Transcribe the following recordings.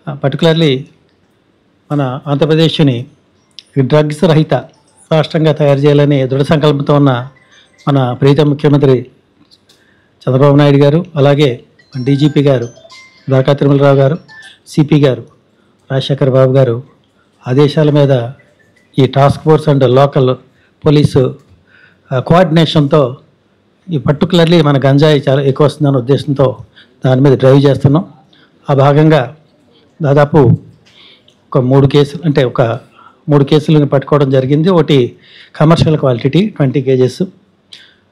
Particularly మన ఆంధ్రప్రదేశ్ని drugs రహిత రాష్ట్రంగా తయారు చేయాలని దృఢ సంకల్పంతో ఉన్న మన ప్రీతం ముఖ్యమంత్రి చంద్రబాబు నాయుడు గారు, అలాగే డీజీపీ గారు ద్వారకా తిరుమలరావు గారు, సిపి గారు రాజశేఖర్ బాబు గారు ఆదేశాల మీద ఈ task force and local police కోఆర్డినేషన్తో ఈ పర్టికులర్లీ మన గంజాయి చాలా ఎక్కువ వస్తుందన్న ఉద్దేశంతో దాని మీద డ్రైవ్ చేస్తున్నాం. ఆ భాగంగా దాదాపు ఒక 3 కేసులను పట్టుకోవడం జరిగింది. ఒకటి కమర్షియల్ క్వాలిటీ 20 kgs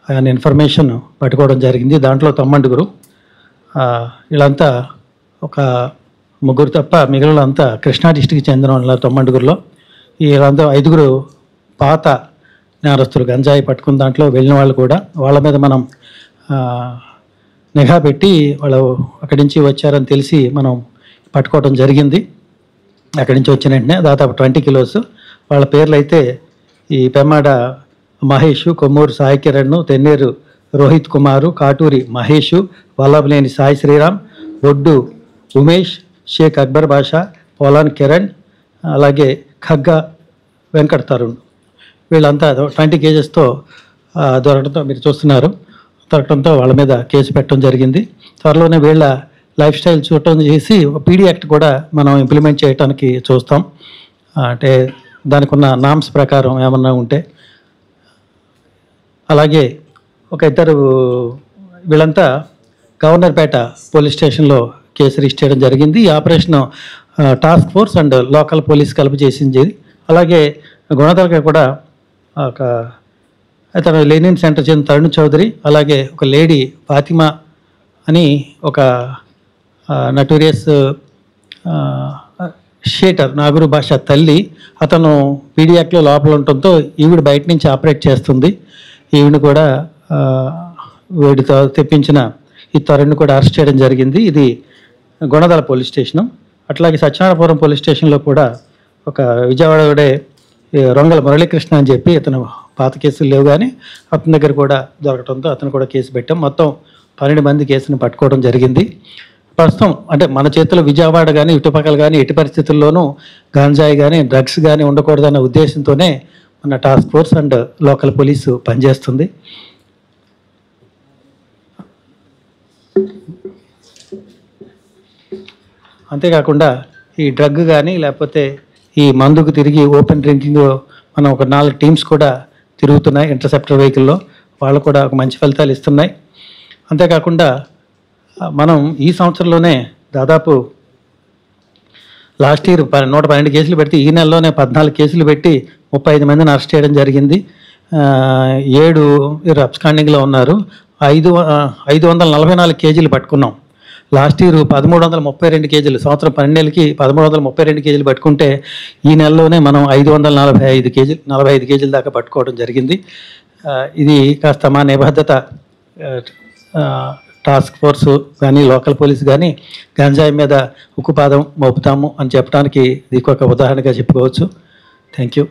ఆయన ఇన్ఫర్మేషన్ పట్టుకోవడం జరిగింది. దాంట్లో 9 వీళ్ళంతా ఒక 3 తప్ప మిగిలినంతా కృష్ణా డిస్టిక్కి చెందిన వాళ్ళ 9లో వీళ్ళంతా 5 పాత నేరస్తులు గంజాయి పట్టుకున్న దాంట్లో వెళ్ళిన వాళ్ళు కూడా. వాళ్ళ మీద మనం నిఘా పెట్టి వాళ్ళు అక్కడి నుంచి వచ్చారని తెలిసి మనం పట్టుకోవడం జరిగింది. అక్కడి నుంచి వచ్చిన వెంటనే దాదాపు 20 kilos. వాళ్ళ పేర్లు అయితే ఈ పెమ్మాడ మహేష్, కొమ్మూరు సాయి కిరణ్, తెన్నేరు రోహిత్ కుమారు, కాటూరి మహేష్, వల్లభనేని సాయి శ్రీరామ్, బొడ్డు ఉమేష్, షేక్ అక్బర్ బాషా, పోలాన్ కిరణ్, అలాగే ఖగ్గా వెంకట తరుణ్. వీళ్ళంతా 20 kgsతో దొరకడంతో మీరు చూస్తున్నారు. దొరకడంతో వాళ్ళ మీద కేసు పెట్టడం జరిగింది. త్వరలోనే వీళ్ళ లైఫ్ స్టైల్ చూడటం చేసి పీడీ యాక్ట్ కూడా మనం ఇంప్లిమెంట్ చేయడానికి చూస్తాం. అంటే దానికి ఉన్న నామ్స్ ప్రకారం ఏమన్నా ఉంటే. అలాగే ఒక 2 వీళ్ళంతా గవర్నర్పేట పోలీస్ స్టేషన్లో కేసు రిజిస్టర్ చేయడం జరిగింది. ఈ operation task force and local police కలిపి చేసింది. అలాగే గుణదలగా కూడా ఒక అతను లెనిన్ సెంటర్ చెందిన తరుణ్ చౌదరి, అలాగే ఒక లేడీ ఫాతిమా అని ఒక నటోరియస్ షేటర్ నాగూరు భాష తల్లి, అతను పీడీ యాక్ట్లో లోపల ఉండటంతో ఈవిడ బయట నుంచి ఆపరేట్ చేస్తుంది. ఈవిడ కూడా వీడితో తెప్పించిన ఈ తరుణ్ని కూడా అరెస్ట్ చేయడం జరిగింది. ఇది గుణదల పోలీస్ స్టేషను. అట్లాగే సత్యనారాయణపురం పోలీస్ స్టేషన్లో కూడా ఒక విజయవాడడే రొంగల మురళీకృష్ణ అని చెప్పి ఇతను పాత కేసులు లేవు కానీ అతని దగ్గర కూడా దొరకడంతో అతను కూడా కేసు పెట్టాం. మొత్తం 12 మంది కేసును పట్టుకోవడం జరిగింది. ప్రస్తుతం అంటే మన చేతిలో విజయవాడ కానీ ఇటుపక్కల కానీ ఎట్టి పరిస్థితుల్లోనూ గంజాయి కానీ డ్రగ్స్ కానీ ఉండకూడదన్న ఉద్దేశంతోనే మన task force and local police పనిచేస్తుంది. అంతేకాకుండా ఈ డ్రగ్ కానీ లేకపోతే ఈ మందుకు తిరిగి ఓపెన్ డ్రింకింగ్ మనం ఒక 4 టీమ్స్ కూడా తిరుగుతున్నాయి ఇంటర్సెప్టర్ వెహికల్లో. వాళ్ళు కూడా ఒక మంచి ఫలితాలు ఇస్తున్నాయి. అంతేకాకుండా మనం ఈ సంవత్సరంలోనే దాదాపు లాస్ట్ ఇయర్ 112 కేసులు పెడితే ఈ నెలలోనే 14 కేసులు పెట్టి 35 మందిని అరెస్ట్ చేయడం జరిగింది. 7 అబ్స్కాండింగ్లో ఉన్నారు. 544 కేజీలు పట్టుకున్నాం. లాస్ట్ ఇయర్ 1332 కేజీలు, సంవత్సరం 12 నెలలకి 1332 కేజీలు పట్టుకుంటే ఈ నెలలోనే మనం 545 కేజీల దాకా పట్టుకోవడం జరిగింది. ఇది కాస్త మా నిబద్ధత టాస్క్ ఫోర్సు కానీ లోకల్ పోలీస్ కానీ గంజాయి మీద ఉక్కుపాదం మోపుతాము అని చెప్పడానికి ఇది ఒక ఉదాహరణగా చెప్పుకోవచ్చు. Thank you.